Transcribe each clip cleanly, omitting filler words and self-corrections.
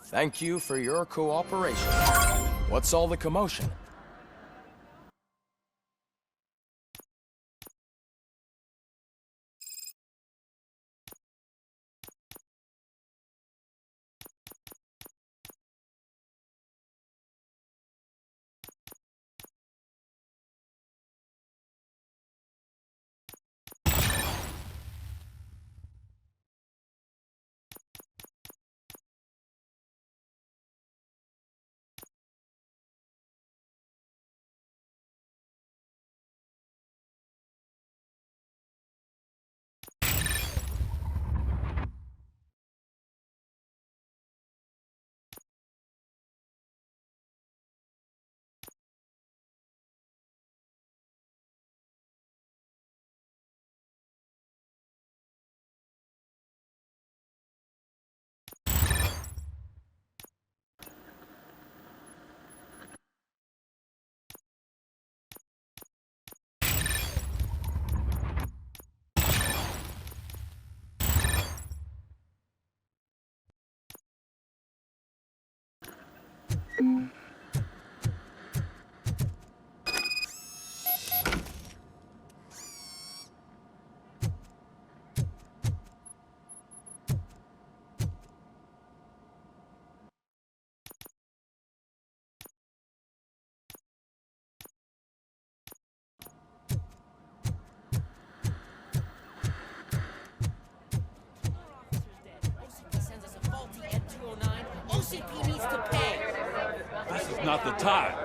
Thank you for your cooperation. What's all the commotion? OCP needs to pay. This is not the time.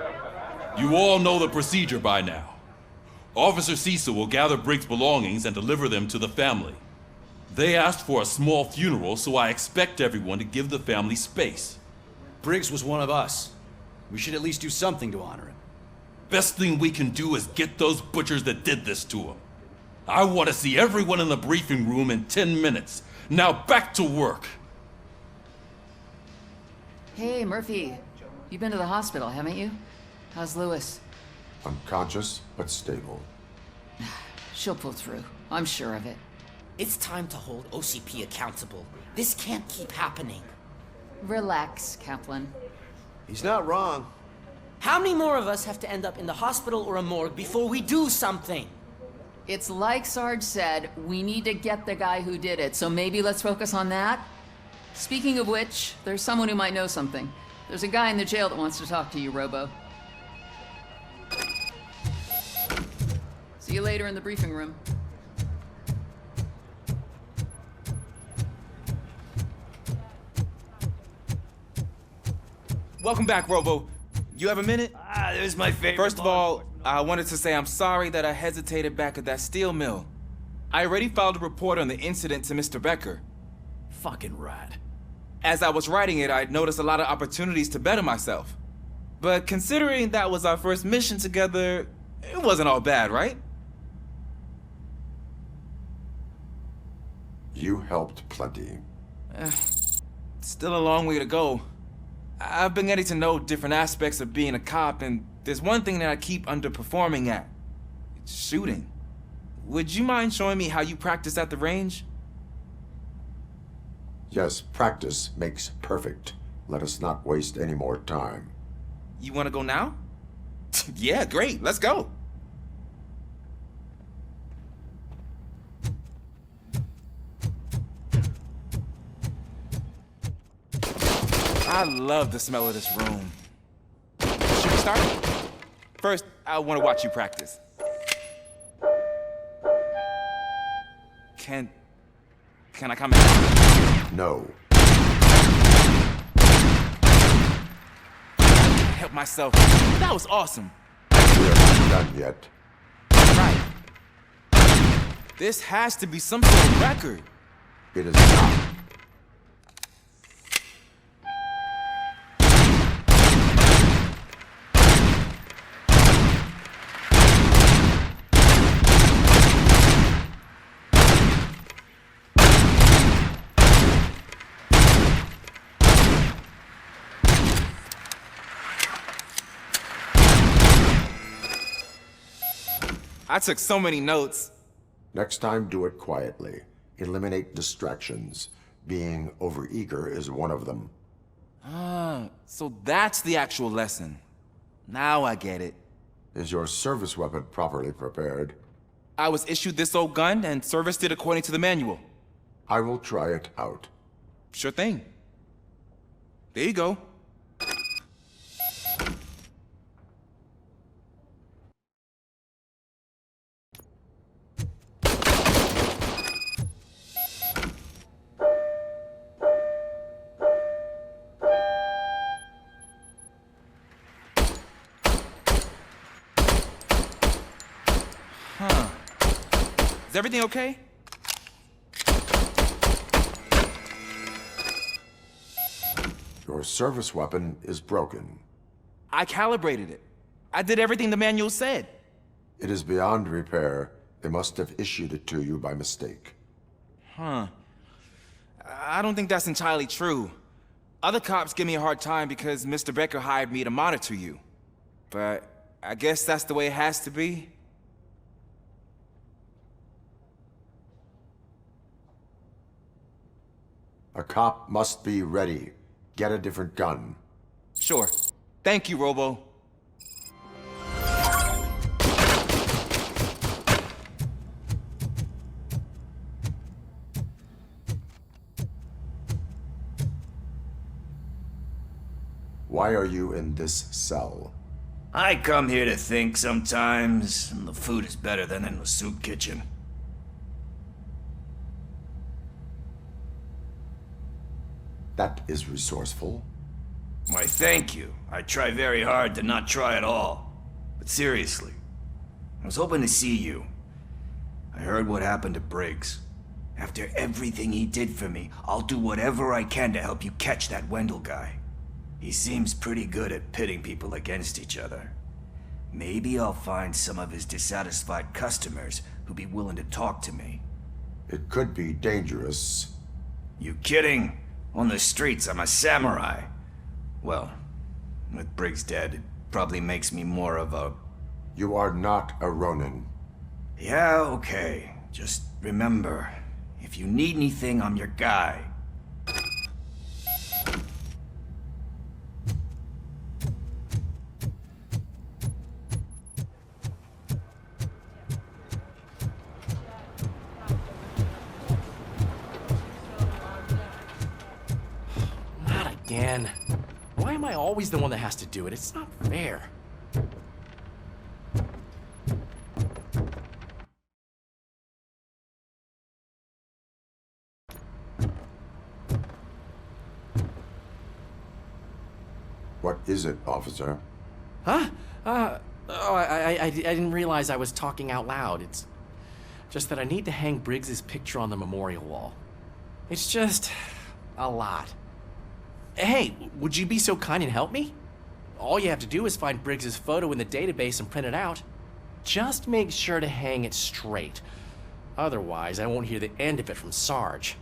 You all know the procedure by now. Officer Cecil will gather Briggs' belongings and deliver them to the family. They asked for a small funeral, so I expect everyone to give the family space. Briggs was one of us. We should at least do something to honor him. Best thing we can do is get those butchers that did this to him. I want to see everyone in the briefing room in 10 minutes. Now back to work. Hey, Murphy. You've been to the hospital, haven't you? How's Lewis? Unconscious, but stable. She'll pull through. I'm sure of it. It's time to hold OCP accountable. This can't keep happening. Relax, Kaplan. He's not wrong. How many more of us have to end up in the hospital or a morgue before we do something? It's like Sarge said, we need to get the guy who did it, so maybe let's focus on that? Speaking of which, there's someone who might know something. There's a guy in the jail that wants to talk to you, Robo. See you later in the briefing room. Welcome back, Robo. You have a minute? This is my favorite. First of all, I wanted to say I'm sorry that I hesitated back at that steel mill. I already filed a report on the incident to Mr. Becker. Fucking rad. As I was writing it, I'd noticed a lot of opportunities to better myself. But considering that was our first mission together, it wasn't all bad, right? You helped plenty. Still a long way to go. I've been getting to know different aspects of being a cop, and there's one thing that I keep underperforming at. It's shooting. Would you mind showing me how you practice at the range? Yes, practice makes perfect. Let us not waste any more time. You want to go now? Yeah, great. Let's go. I love the smell of this room. Should we start? First, I want to watch you practice. Can I come in? No. Help myself. That was awesome. We are not done yet. Right. This has to be some sort of record. It is not. I took so many notes. Next time, do it quietly. Eliminate distractions. Being overeager is one of them. Ah, so that's the actual lesson. Now I get it. Is your service weapon properly prepared? I was issued this old gun and serviced it according to the manual. I will try it out. Sure thing. There you go. Huh. Is everything okay? Your service weapon is broken. I calibrated it. I did everything the manual said. It is beyond repair. They must have issued it to you by mistake. Huh. I don't think that's entirely true. Other cops give me a hard time because Mr. Becker hired me to monitor you. But I guess that's the way it has to be. A cop must be ready. Get a different gun. Sure. Thank you, Robo. Why are you in this cell? I come here to think sometimes, and the food is better than in the soup kitchen. That is resourceful. Why, thank you. I try very hard to not try at all. But seriously, I was hoping to see you. I heard what happened to Briggs. After everything he did for me, I'll do whatever I can to help you catch that Wendell guy. He seems pretty good at pitting people against each other. Maybe I'll find some of his dissatisfied customers who'd be willing to talk to me. It could be dangerous. You kidding? On the streets, I'm a samurai. Well, with Briggs dead, it probably makes me more of a... You are not a Ronin. Yeah, okay. Just remember, if you need anything, I'm your guy. Again. Why am I always the one that has to do it? It's not fair. What is it, officer? Huh? I didn't realize I was talking out loud. It's just that I need to hang Briggs's picture on the memorial wall. It's just a lot. Hey, would you be so kind and help me? All you have to do is find Briggs's photo in the database and print it out. Just make sure to hang it straight. Otherwise, I won't hear the end of it from Sarge.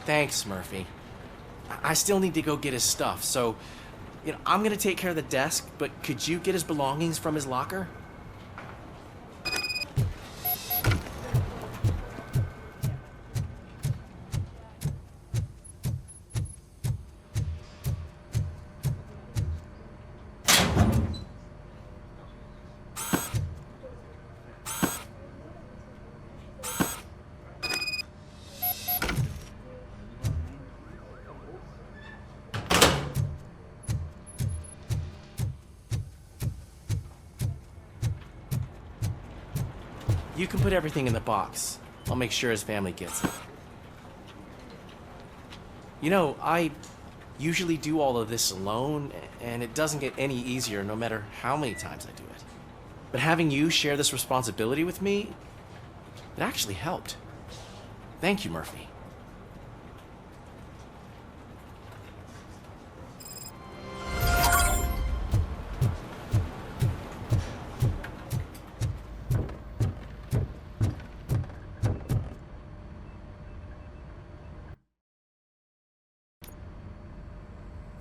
Thanks, Murphy. I still need to go get his stuff, so I'm gonna take care of the desk, but could you get his belongings from his locker? You can put everything in the box. I'll make sure his family gets it. I usually do all of this alone, and it doesn't get any easier no matter how many times I do it. But having you share this responsibility with me, it actually helped. Thank you, Murphy.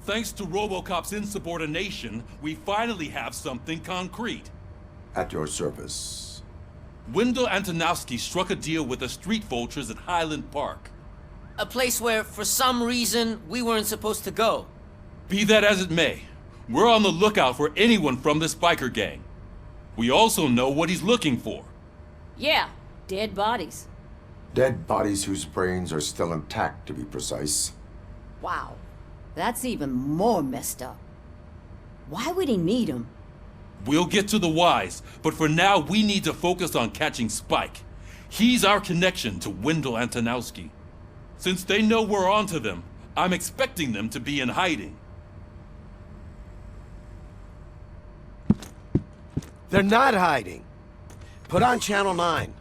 Thanks to Robocop's insubordination, we finally have something concrete. At your service. Wendell Antonowski struck a deal with the street vultures at Highland Park. A place where, for some reason, we weren't supposed to go. Be that as it may, we're on the lookout for anyone from this biker gang. We also know what he's looking for. Yeah, dead bodies. Dead bodies whose brains are still intact, to be precise. Wow, that's even more messed up. Why would he need them? We'll get to the whys, but for now we need to focus on catching Spike. He's our connection to Wendell Antonowski. Since they know we're onto them, I'm expecting them to be in hiding. They're not hiding. Put on Channel 9.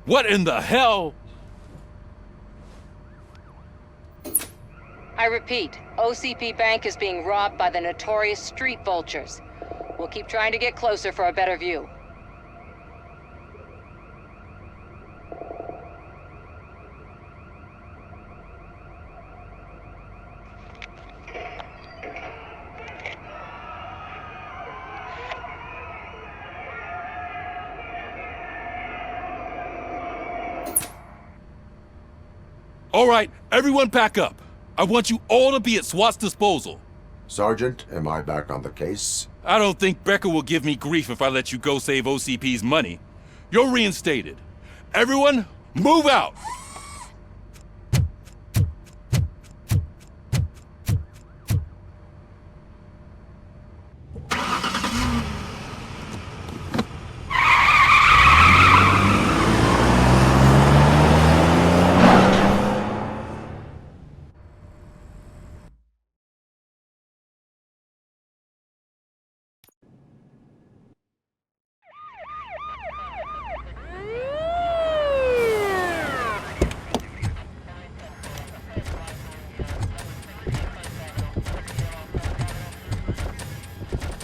What in the hell? I repeat, OCP Bank is being robbed by the notorious street vultures. We'll keep trying to get closer for a better view. All right, everyone pack up. I want you all to be at SWAT's disposal. Sergeant, am I back on the case? I don't think Becker will give me grief if I let you go save OCP's money. You're reinstated. Everyone, move out!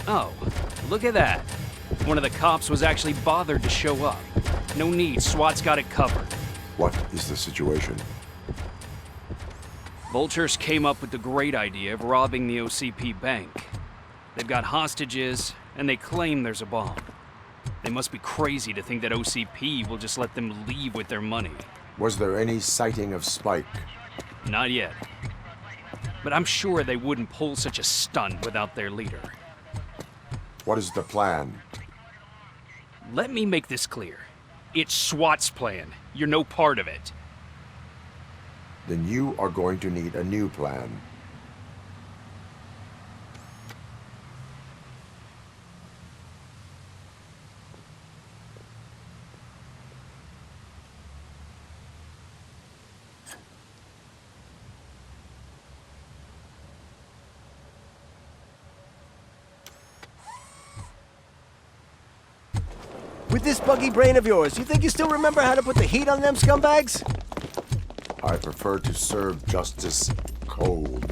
Oh, look at that. One of the cops was actually bothered to show up. No need, SWAT's got it covered. What is the situation? Vultures came up with the great idea of robbing the OCP bank. They've got hostages, and they claim there's a bomb. They must be crazy to think that OCP will just let them leave with their money. Was there any sighting of Spike? Not yet. But I'm sure they wouldn't pull such a stunt without their leader. What is the plan? Let me make this clear. It's SWAT's plan. You're no part of it. Then you are going to need a new plan. With this buggy brain of yours, you think you still remember how to put the heat on them scumbags? I prefer to serve justice cold.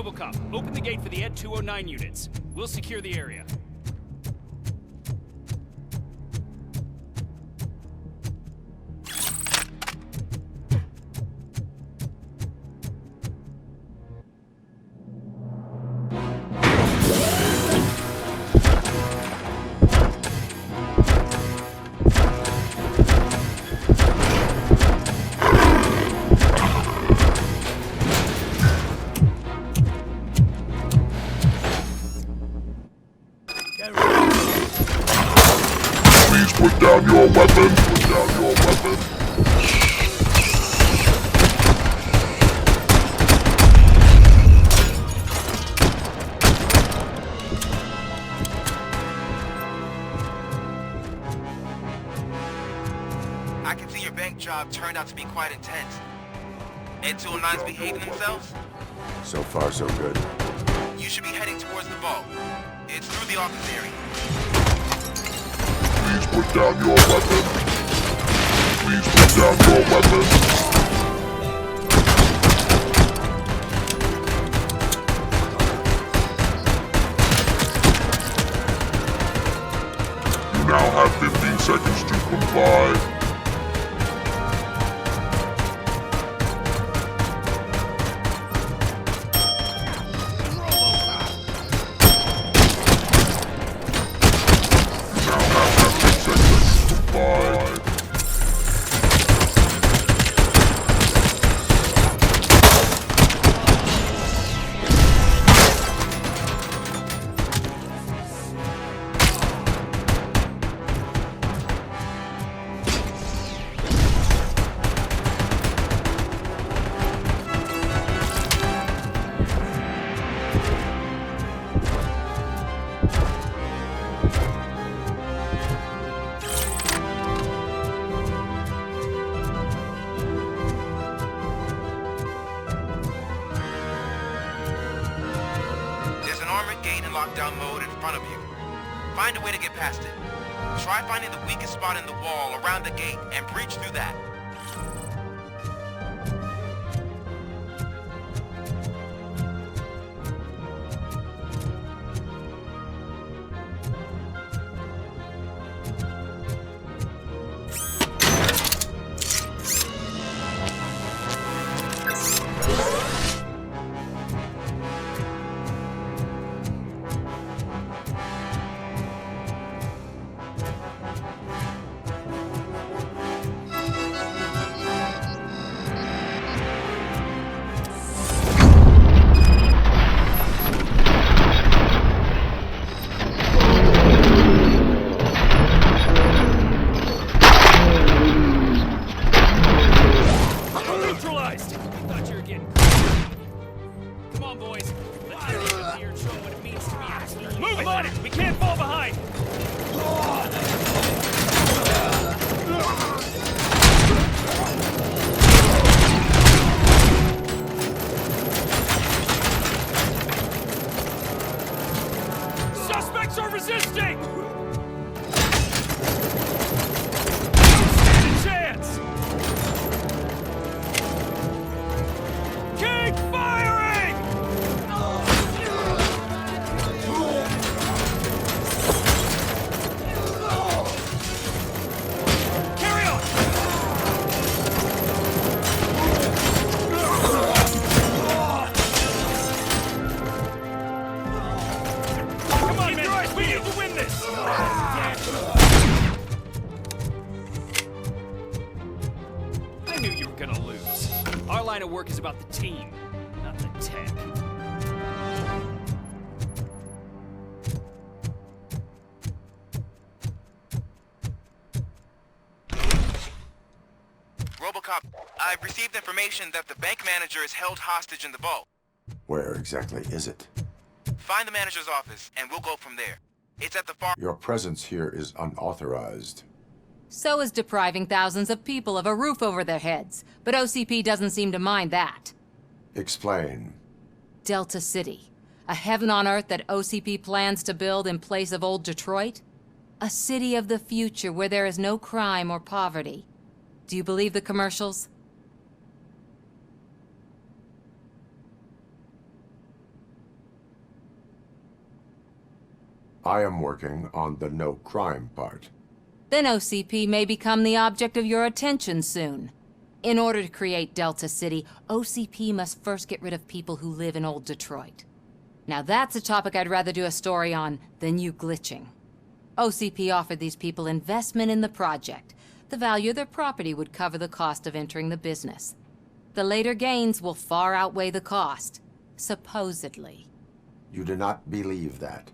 Robocop, open the gate for the Ed 209 units. We'll secure the area. Put down your weapon. Put down your weapon. I can see your bank job turned out to be quite intense. Ed 209's behaving themselves? So far, so good. You should be heading towards the vault. It's through the office area. Please put down your weapon. Please put down your weapon. You now have 15 seconds to comply. Lockdown mode in front of you. Find a way to get past it. Try finding the weakest spot in the wall around the gate and breach through that. Work is about the team, not the tech. Robocop, I've received information that the bank manager is held hostage in the vault. Where exactly is it? Find the manager's office, and we'll go from there. It's at the far— Your presence here is unauthorized. So is depriving thousands of people of a roof over their heads, but OCP doesn't seem to mind that. Explain. Delta City, a heaven on earth that OCP plans to build in place of old Detroit? A city of the future where there is no crime or poverty. Do you believe the commercials? I am working on the no crime part. Then OCP may become the object of your attention soon. In order to create Delta City, OCP must first get rid of people who live in Old Detroit. Now that's a topic I'd rather do a story on than you glitching. OCP offered these people investment in the project. The value of their property would cover the cost of entering the business. The later gains will far outweigh the cost, supposedly. You do not believe that?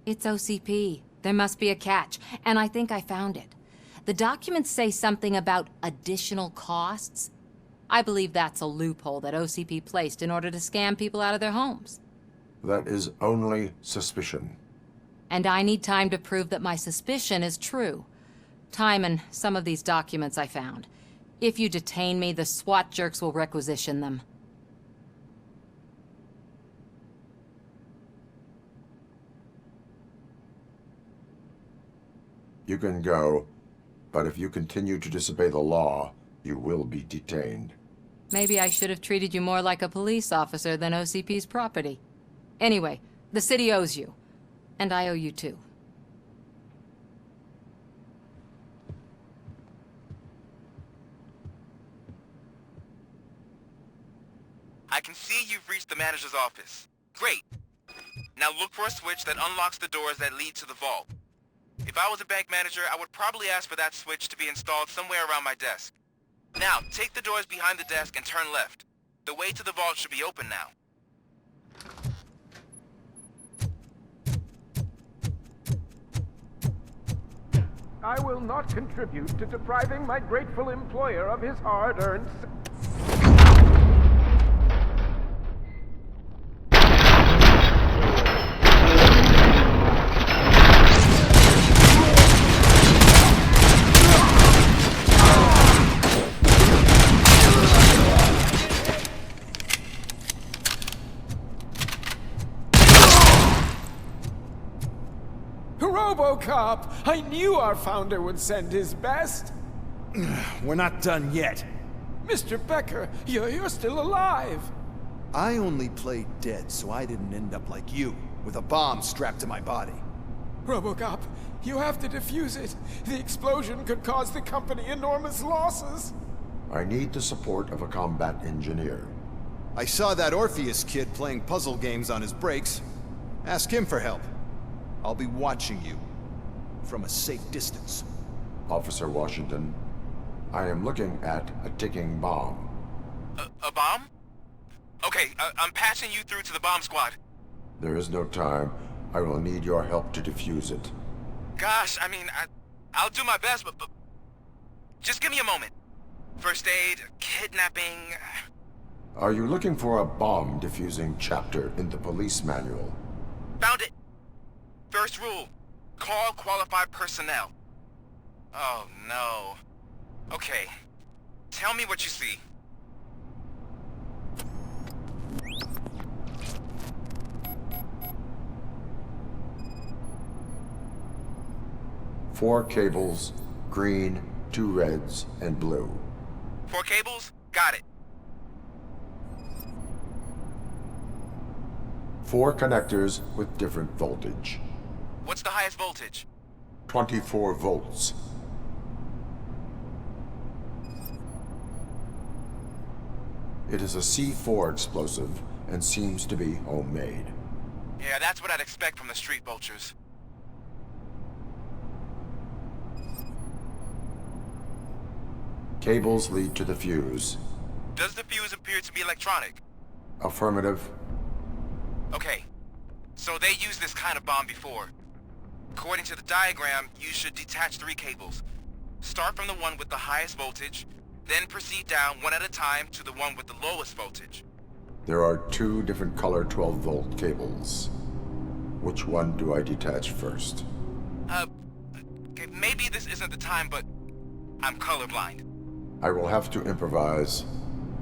It's OCP. There must be a catch, and I think I found it. The documents say something about additional costs. I believe that's a loophole that OCP placed in order to scam people out of their homes. That is only suspicion. And I need time to prove that my suspicion is true. Time and some of these documents I found. If you detain me, the SWAT jerks will requisition them. You can go, but if you continue to disobey the law, you will be detained. Maybe I should have treated you more like a police officer than OCP's property. Anyway, the city owes you. And I owe you too. I can see you've reached the manager's office. Great. Now look for a switch that unlocks the doors that lead to the vault. If I was a bank manager, I would probably ask for that switch to be installed somewhere around my desk. Now, take the doors behind the desk and turn left. The way to the vault should be open now. I will not contribute to depriving my grateful employer of his hard-earned... Robocop! I knew our founder would send his best! We're not done yet. Mr. Becker, you're still alive! I only played dead so I didn't end up like you, with a bomb strapped to my body. Robocop, you have to defuse it. The explosion could cause the company enormous losses. I need the support of a combat engineer. I saw that Orpheus kid playing puzzle games on his breaks. Ask him for help. I'll be watching you from a safe distance. Officer Washington, I am looking at a ticking bomb. A bomb? Okay, I'm passing you through to the bomb squad. There is no time. I will need your help to defuse it. Gosh, I mean, I'll do my best, but just give me a moment. First aid, kidnapping... Are you looking for a bomb defusing chapter in the police manual? Found it! First rule, call qualified personnel. Oh no. Okay, tell me what you see. Four cables, green, 2 reds, and blue. 4 cables? Got it. 4 connectors with different voltage. What's the highest voltage? 24 volts. It is a C4 explosive and seems to be homemade. Yeah, that's what I'd expect from the street vultures. Cables lead to the fuse. Does the fuse appear to be electronic? Affirmative. Okay, so they used this kind of bomb before. According to the diagram, you should detach 3 cables. Start from the one with the highest voltage, then proceed down one at a time to the one with the lowest voltage. There are 2 different color 12-volt cables. Which one do I detach first? Okay, maybe this isn't the time, but I'm colorblind. I will have to improvise.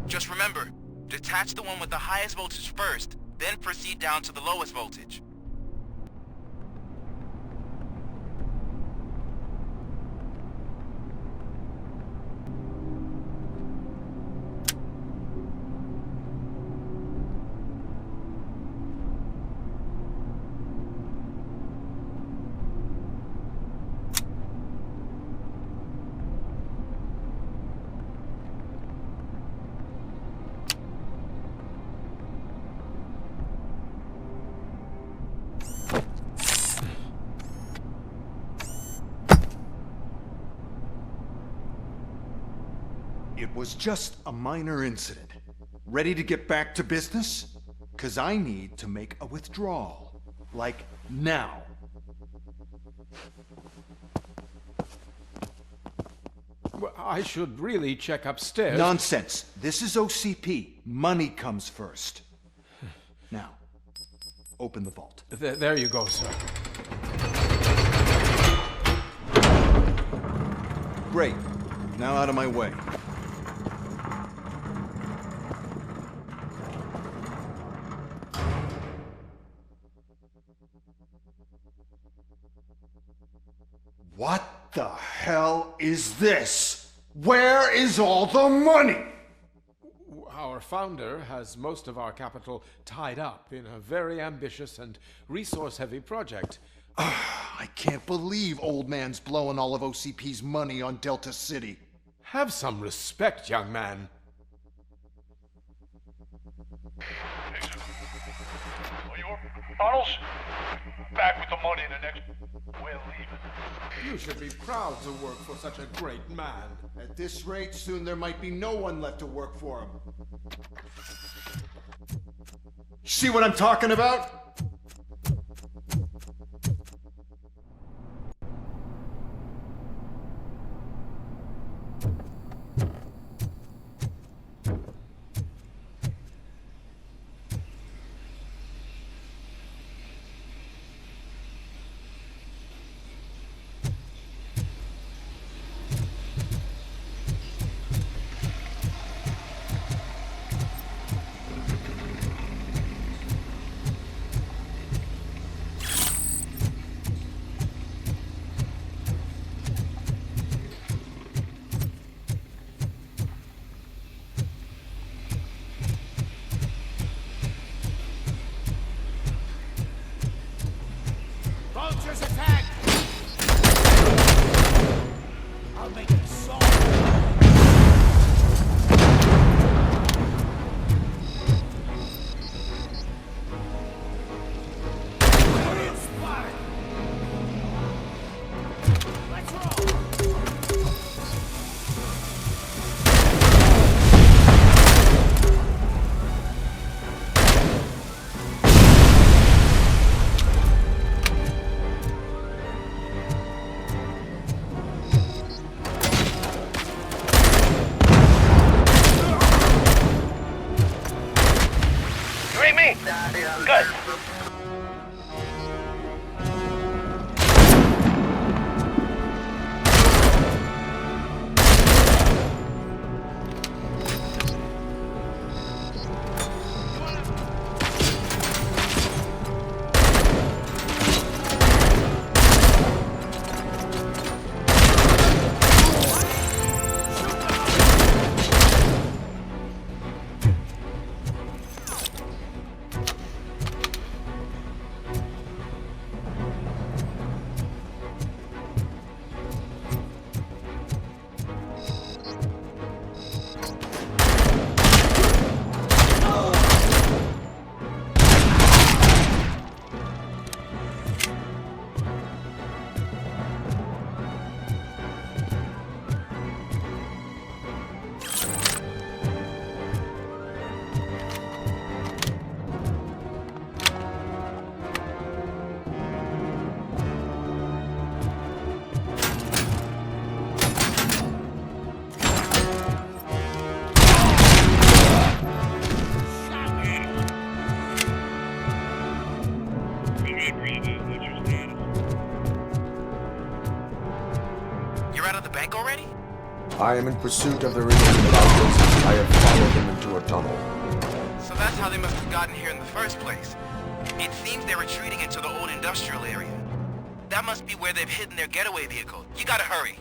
Just remember, detach the one with the highest voltage first, then proceed down to the lowest voltage. was just a minor incident. Ready to get back to business? 'Cause I need to make a withdrawal. Like, now. Well, I should really check upstairs. Nonsense. This is OCP. Money comes first. Now, open the vault. There you go, sir. Great. Now out of my way. What the hell is this? Where is all the money? Our founder has most of our capital tied up in a very ambitious and resource-heavy project. I can't believe old man's blowing all of OCP's money on Delta City. Have some respect, young man. Bottles? Back with the money in the next... We're leaving. You should be proud to work for such a great man. At this rate, soon there might be no one left to work for him. See what I'm talking about? Vultures attack! I'll make it so. Let's roll! Good. You're out of the bank already? I am in pursuit of the remaining doctors. I have followed them into a tunnel. So that's how they must have gotten here in the first place. It seems they're retreating into the old industrial area. That must be where they've hidden their getaway vehicle. You gotta hurry.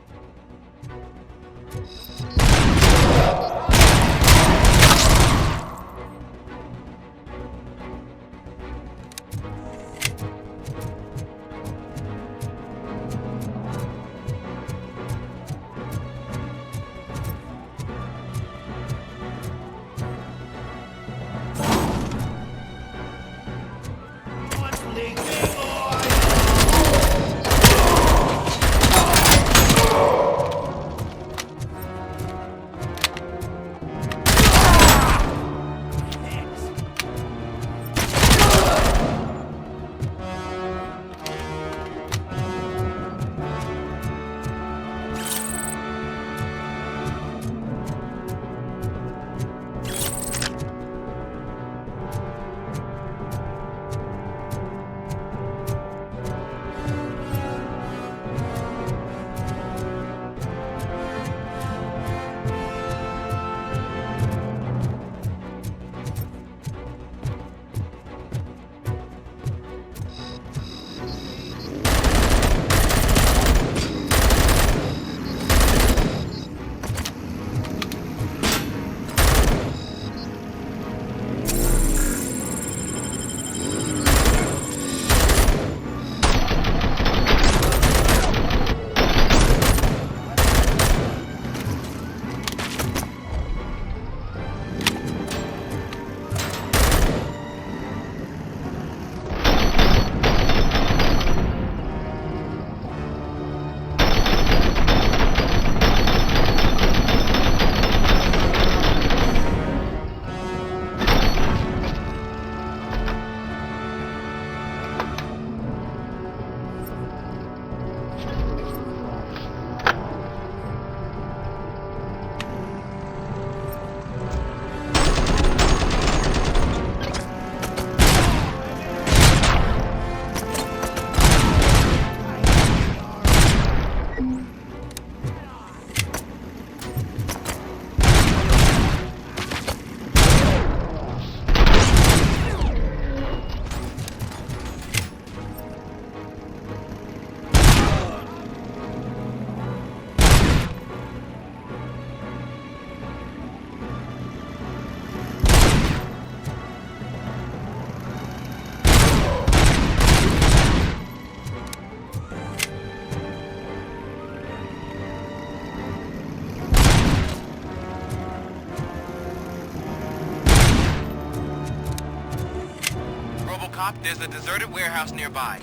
Robocop, there's a deserted warehouse nearby.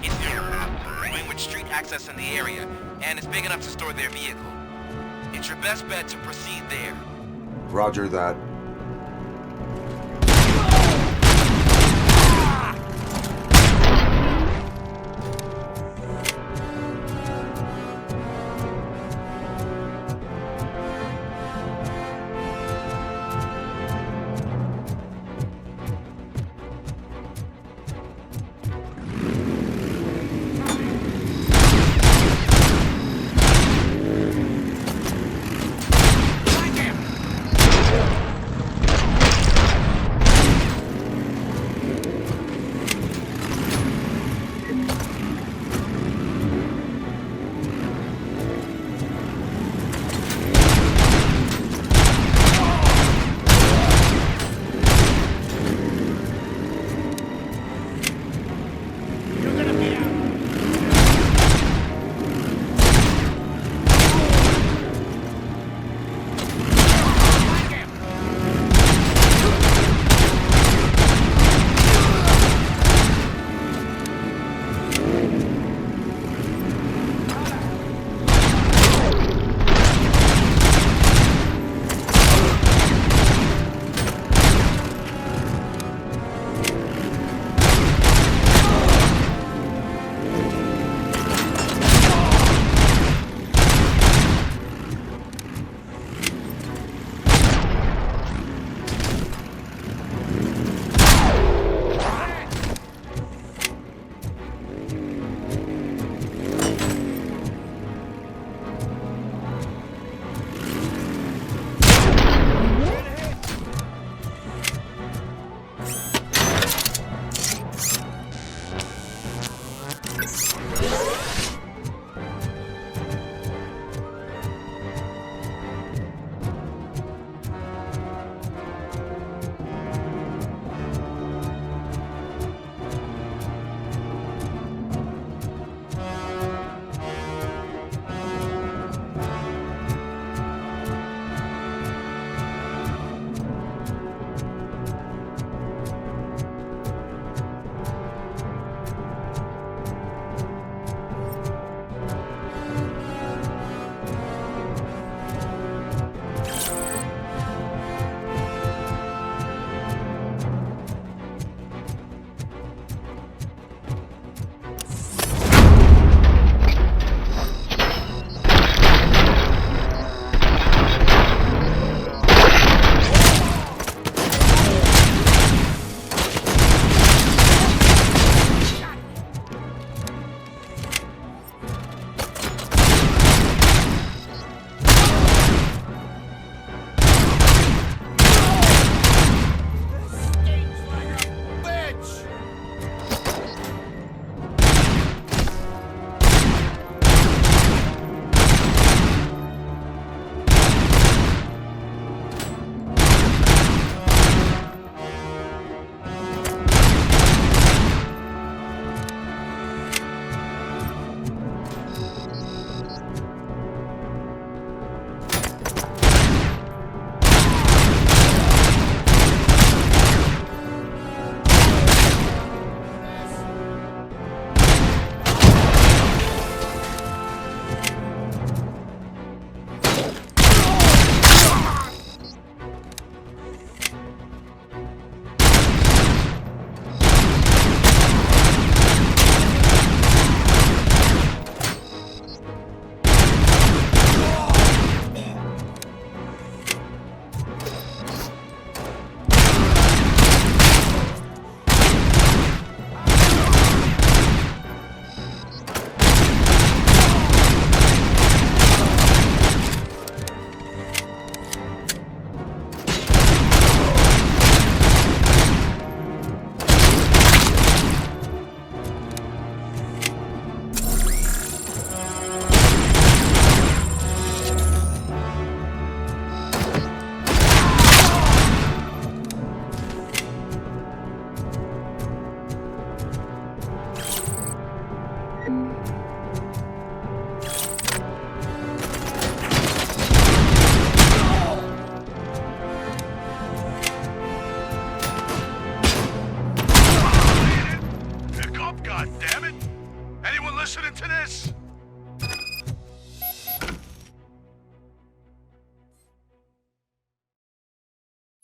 It's the with street access in the area, and it's big enough to store their vehicle. It's your best bet to proceed there. Roger that.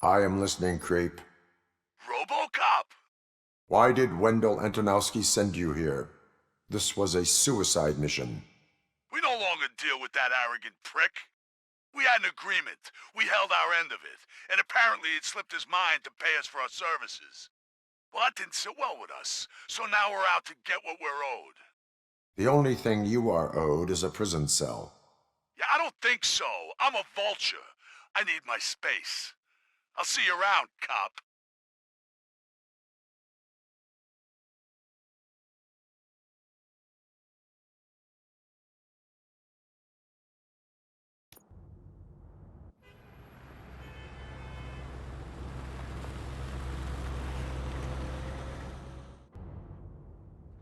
I am listening, creep. Robocop! Why did Wendell Antonowski send you here? This was a suicide mission. We no longer deal with that arrogant prick. We had an agreement. We held our end of it, and apparently it slipped his mind to pay us for our services. Well, that didn't sit well with us, so now we're out to get what we're owed. The only thing you are owed is a prison cell. Yeah, I don't think so. I'm a vulture. I need my space. I'll see you around, cop.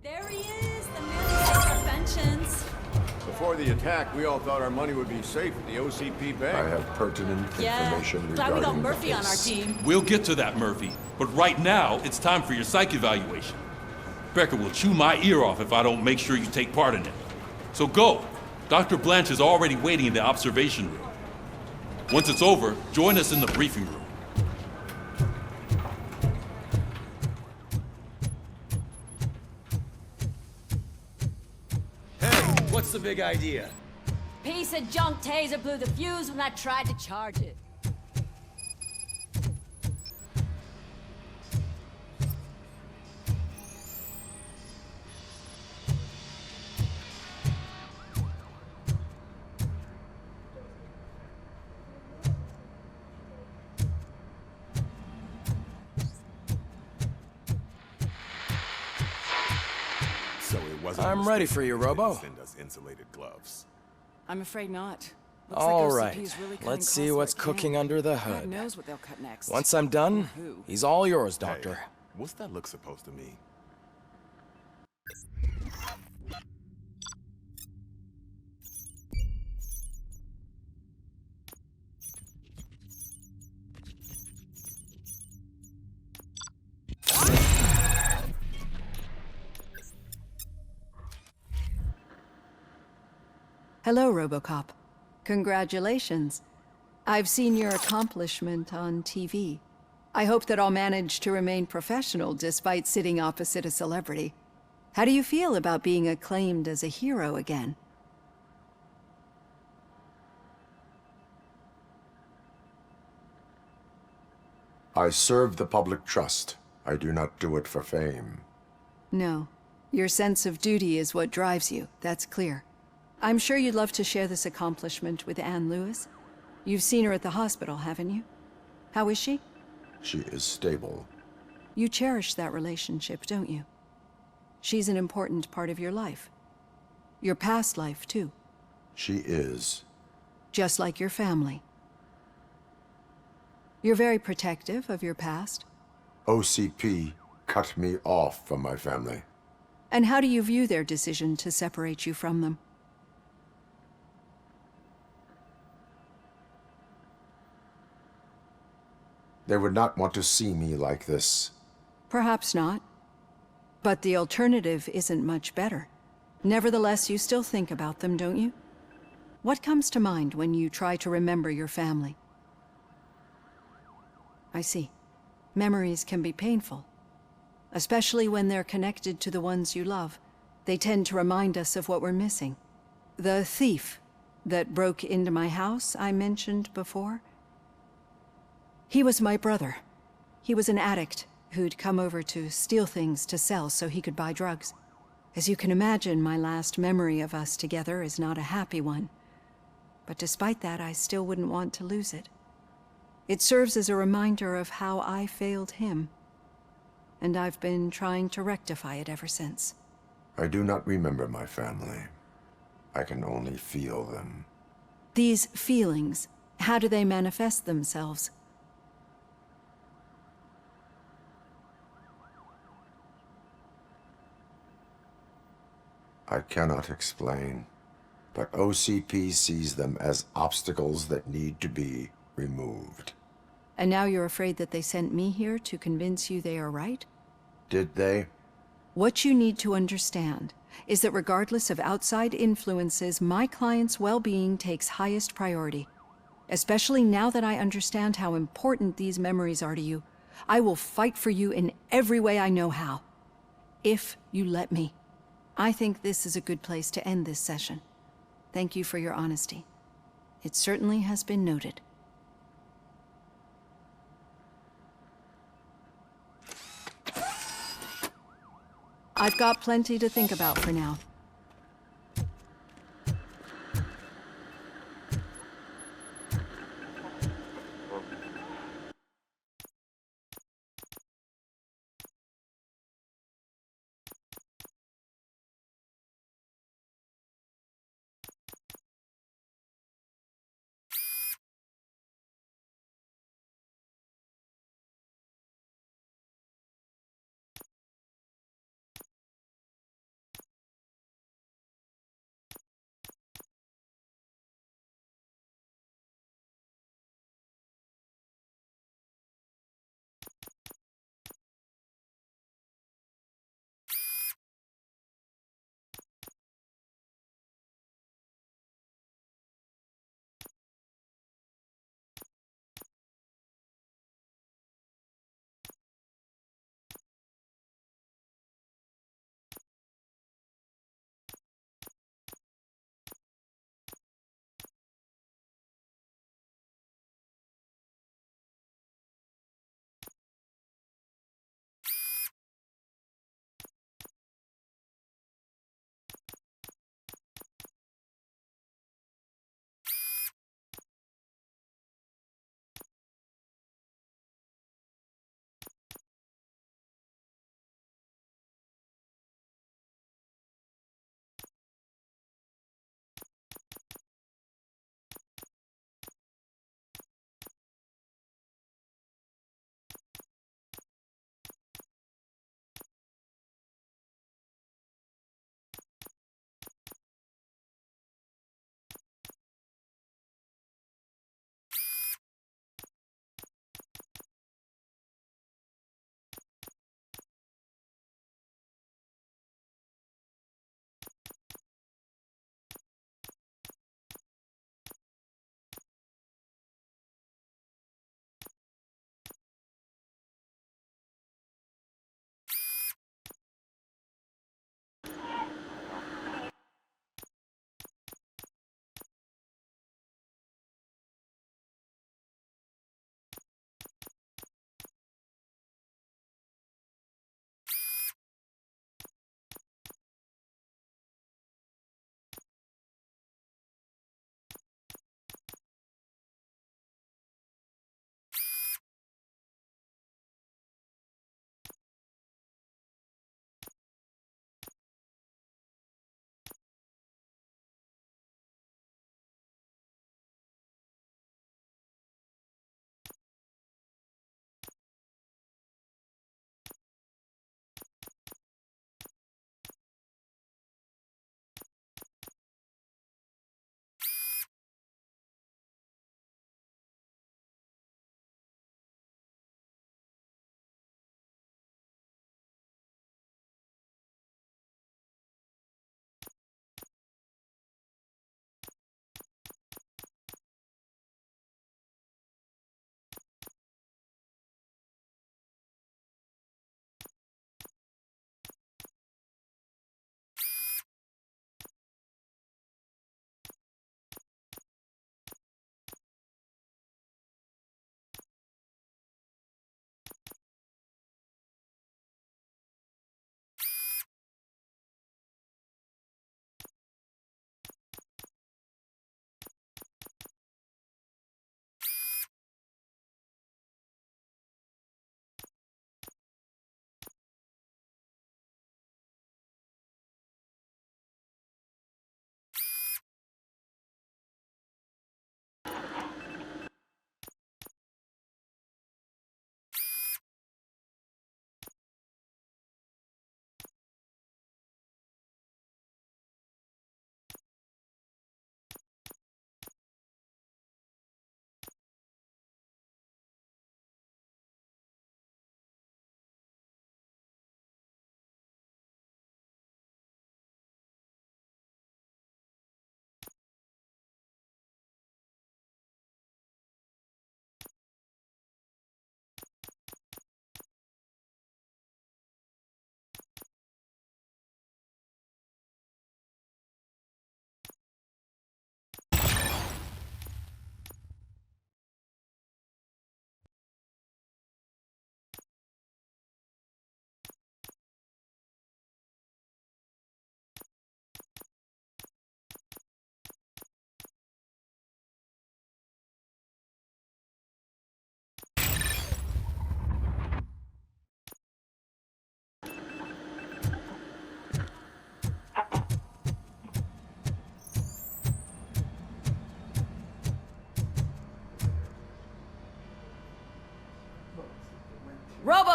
There he is, the man of preventions. Before the attack, we all thought our money would be safe at the OCP bank. I have pertinent information regarding Glad we got Murphy the on our case. team. We'll get to that, Murphy. But right now, it's time for your psych evaluation. Becker will chew my ear off if I don't make sure you take part in it. So go. Dr. Blanche is already waiting in the observation room. Once it's over, join us in the briefing room. What's the big idea? Piece of junk taser blew the fuse when I tried to charge it. So it wasn't. I'm ready for you, Robo. Send us insulated gloves. I'm afraid not. All like right, OCP's really let's cutting see what's costs like cooking can. under the God hood. knows what they'll cut next. Once I'm done, Who? he's all yours, Doctor. Hey, what's that look supposed to mean? Hello, Robocop. Congratulations. I've seen your accomplishment on TV. I hope that I'll manage to remain professional despite sitting opposite a celebrity. How do you feel about being acclaimed as a hero again? I serve the public trust. I do not do it for fame. No. Your sense of duty is what drives you, that's clear. I'm sure you'd love to share this accomplishment with Anne Lewis. You've seen her at the hospital, haven't you? How is she? She is stable. You cherish that relationship, don't you? She's an important part of your life. Your past life, too. She is. Just like your family. You're very protective of your past. OCP cut me off from my family. And how do you view their decision to separate you from them? They would not want to see me like this. Perhaps not. But the alternative isn't much better. Nevertheless, you still think about them, don't you? What comes to mind when you try to remember your family? I see. Memories can be painful. Especially when they're connected to the ones you love. They tend to remind us of what we're missing. The thief that broke into my house I mentioned before? He was my brother. He was an addict who'd come over to steal things to sell so he could buy drugs. As you can imagine, my last memory of us together is not a happy one. But despite that, I still wouldn't want to lose it. It serves as a reminder of how I failed him. And I've been trying to rectify it ever since. I do not remember my family. I can only feel them. These feelings, how do they manifest themselves? I cannot explain, but OCP sees them as obstacles that need to be removed. And now you're afraid that they sent me here to convince you they are right? Did they? What you need to understand is that regardless of outside influences, my client's well-being takes highest priority. Especially now that I understand how important these memories are to you. I will fight for you in every way I know how. If you let me. I think this is a good place to end this session. Thank you for your honesty. It certainly has been noted. I've got plenty to think about for now.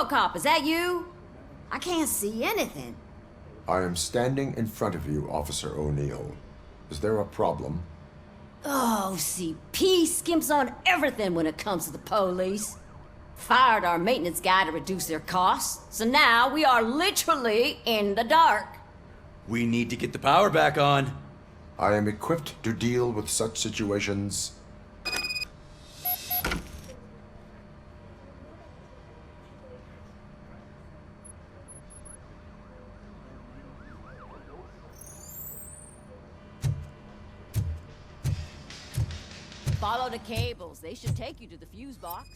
Robocop, is that you? I can't see anything. I am standing in front of you, Officer O'Neill. Is there a problem? Oh, OCP skimps on everything when it comes to the police. Fired our maintenance guy to reduce their costs, so now we are literally in the dark. We need to get the power back on. I am equipped to deal with such situations. Follow the cables. They should take you to the fuse box.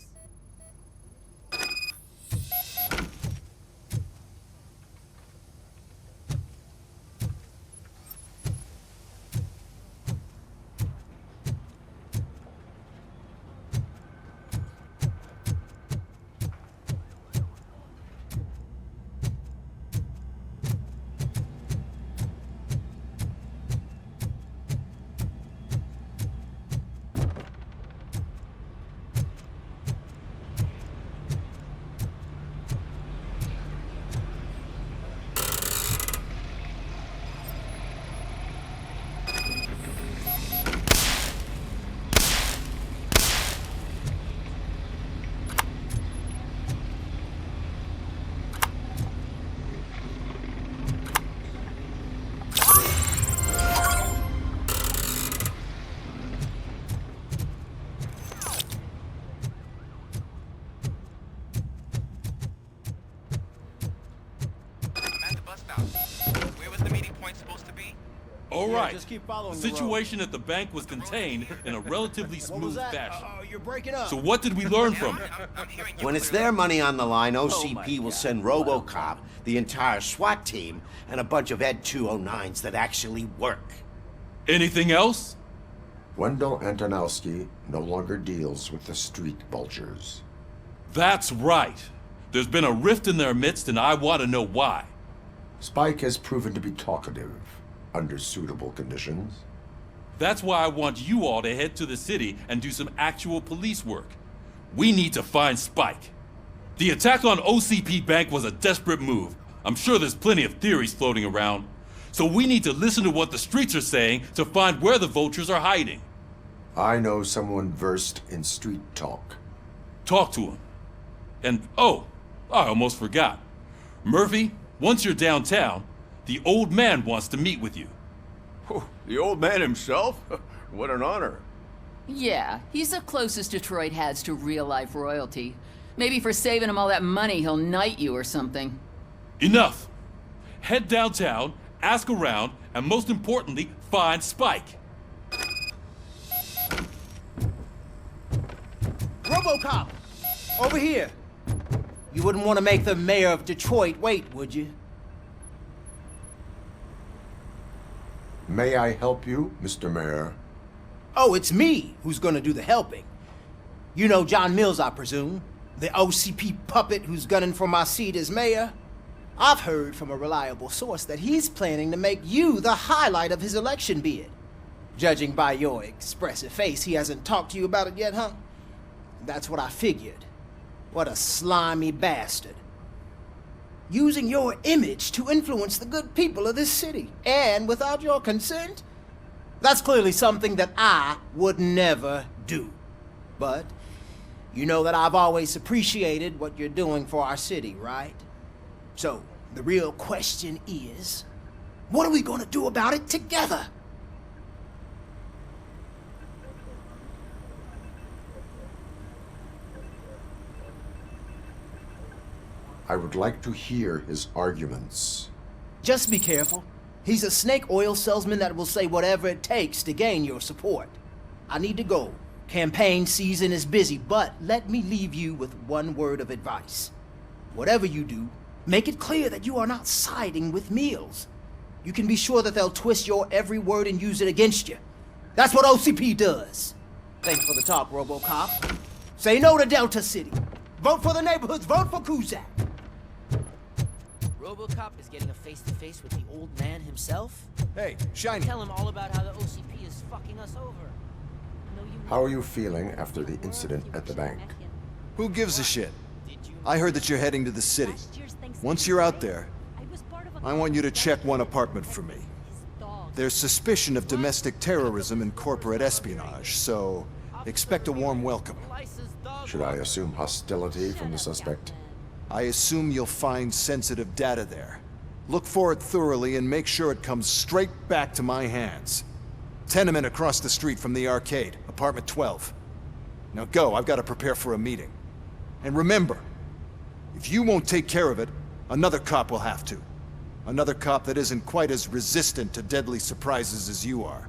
All right. Just keep following the situation at the bank was contained in a relatively smooth that? fashion. You're breaking up. So what did we learn from it? When it's their money on the line, OCP will send Robocop, the entire SWAT team, and a bunch of Ed 209s that actually work. Anything else? Wendell Antonowski no longer deals with the street vultures. That's right. There's been a rift in their midst, and I want to know why. Spike has proven to be talkative under suitable conditions. That's why I want you all to head to the city and do some actual police work. We need to find Spike. The attack on OCP Bank was a desperate move. I'm sure there's plenty of theories floating around. So we need to listen to what the streets are saying to find where the vultures are hiding. I know someone versed in street talk. Talk to him. And, oh, I almost forgot. Murphy, once you're downtown, the old man wants to meet with you. The old man himself? What an honor. Yeah, he's the closest Detroit has to real-life royalty. Maybe for saving him all that money, he'll knight you or something. Enough! Head downtown, ask around, and most importantly, find Spike. Robocop! Over here! You wouldn't want to make the mayor of Detroit wait, would you? May I help you, Mr. Mayor? Oh, it's me who's gonna do the helping. You know John Mills, I presume? The OCP puppet who's gunning for my seat as mayor? I've heard from a reliable source that he's planning to make you the highlight of his election bid. Judging by your expressive face, he hasn't talked to you about it yet, huh? That's what I figured. What a slimy bastard. Using your image to influence the good people of this city, and without your consent? That's clearly something that I would never do. But you know that I've always appreciated what you're doing for our city, right? So, the real question is, what are we gonna do about it together? I would like to hear his arguments. Just be careful. He's a snake oil salesman that will say whatever it takes to gain your support. I need to go. Campaign season is busy, but let me leave you with one word of advice. Whatever you do, make it clear that you are not siding with Mills. You can be sure that they'll twist your every word and use it against you. That's what OCP does. Thanks for the talk, Robocop. Say no to Delta City. Vote for the neighborhoods. Vote for Kuzak. Robocop is getting a face-to-face with the old man himself? Hey, Shiny. Tell him all about how the OCP is fucking us over. How are you feeling after the incident at the bank? Who gives a shit? I heard that you're heading to the city. Once you're out there, I want you to check one apartment for me. There's suspicion of domestic terrorism and corporate espionage, so expect a warm welcome. Should I assume hostility from the suspect? I assume you'll find sensitive data there. Look for it thoroughly and make sure it comes straight back to my hands. Tenement across the street from the arcade, apartment 12. Now go, I've got to prepare for a meeting. And remember, if you won't take care of it, another cop will have to. Another cop that isn't quite as resistant to deadly surprises as you are.